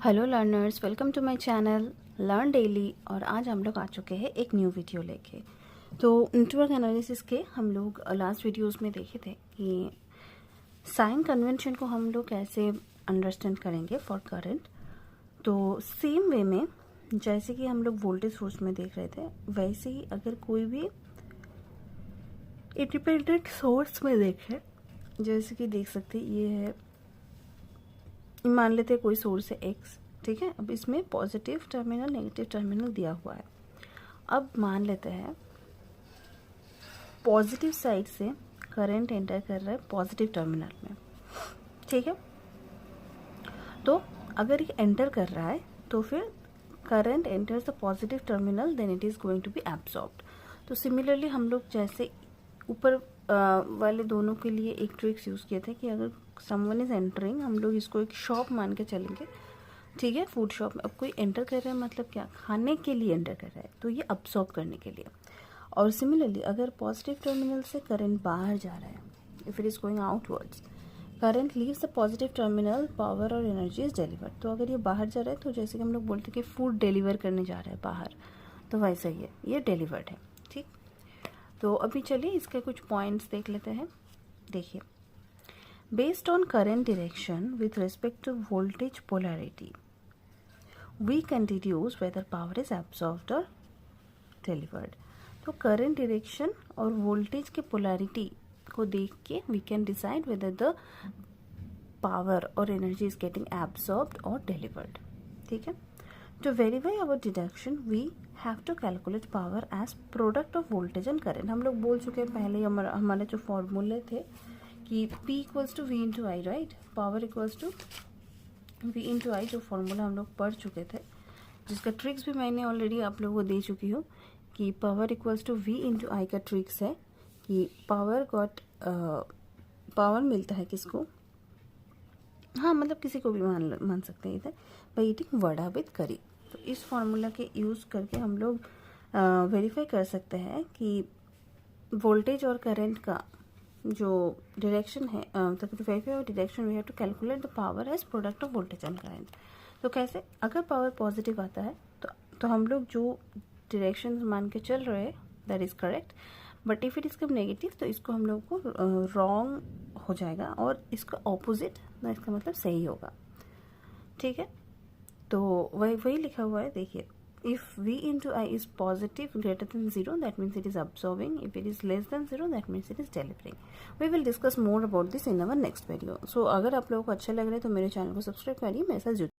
Hello learners, welcome to my channel learn daily. और आज हम लोग आ चुके हैं एक न्यू वीडियो लेके। तो नेटवर्क एनालिसिस के हम लोग लास्ट वीडियोस में देखे थे कि साइन कन्वेंशन को हम लोग कैसे अंडरस्टैंड करेंगे फॉर करंट। तो सेम वे में जैसे कि हम लोग वोल्टेज सोर्स में देख रहे थे, वैसे ही अगर कोई भी इंडिपेंडेंट सोर्स में देखें, जैसे कि देख सकते ये है, मान लेते हैं कोई सोर्स है एक्स, ठीक है। अब इसमें पॉजिटिव टर्मिनल नेगेटिव टर्मिनल दिया हुआ है। अब मान लेते हैं पॉजिटिव साइड से करंट एंटर कर रहा है पॉजिटिव टर्मिनल में, ठीक है। तो अगर ये एंटर कर रहा है तो फिर current enters the positive terminal, then it is going to be absorbed. तो सिमिलरली हम लोग जैसे ऊपर वाले दोनों के लिए एक ट्रिक्स यूज़ किए थे कि अगर समवन इज एंटरिंग, हम लोग इसको एक शॉप मान के चलेंगे, ठीक है, फूड शॉप में। अब कोई एंटर कर रहा है मतलब क्या, खाने के लिए एंटर कर रहा है, तो ये अब्सॉर्ब करने के लिए। और सिमिलरली अगर पॉजिटिव टर्मिनल से करंट बाहर जा रहा है, if it is going outwards, current leaves the positive terminal, power और एनर्जी इज डिलीवर्ड। तो अगर ये बाहर जा रहा है तो जैसे कि हम लोग बोलते हैं कि फूड डिलीवर करने जा रहा है बाहर, तो वैसा ही है, ये डिलीवर्ड है, ठीक। तो अभी चलिए इसके कुछ पॉइंट्स देख लेते हैं। देखिए, based on current direction with respect to voltage polarity we can deduce whether power is absorbed or delivered। तो करंट डायरेक्शन और वोल्टेज के पोलैरिटी को देख के we can decide whether the power or energy is getting absorbed or delivered, ठीक है। To verify our deduction we have to calculate power as product of voltage and current। हम लोग बोल चुके हैं पहले ही, हमारे जो फॉर्मूले थे कि P equals to V into I, right, power equals to V into I, जो फॉर्मूला हम लोग पढ़ चुके थे, जिसका ट्रिक्स भी मैंने ऑलरेडी आप लोगों को दे चुकी हूँ कि power equals to V into I का ट्रिक्स है कि पावर मिलता है किसको, हाँ मतलब किसी को भी मान सकते हैं इधर, बाई ईटिंग वड़ा विद करी। तो इस फॉर्मूला के यूज़ करके हम लोग वेरीफाई कर सकते हैं कि वोल्टेज और करंट का जो डायरेक्शन है, तो to verify direction we have to calculate the power as product of voltage and current. तो कैसे, अगर पावर पॉजिटिव आता है तो हम लोग जो डायरेक्शन मान के चल रहे हैं that is correct, but if it is come negative तो इसको हम लोग को रॉन्ग हो जाएगा, और इसका ऑपोजिट इसका मतलब सही होगा, ठीक है। तो वही लिखा हुआ है, देखिए, if V into I is positive greater than 0, that means it is absorbing. If it is less than 0, that means it is delivering. We will discuss more about this in our next video. So अगर आप लोगों को अच्छा लग रहा है तो मेरे चैनल को सब्सक्राइब करिए, मेरे साथ जुड़िए।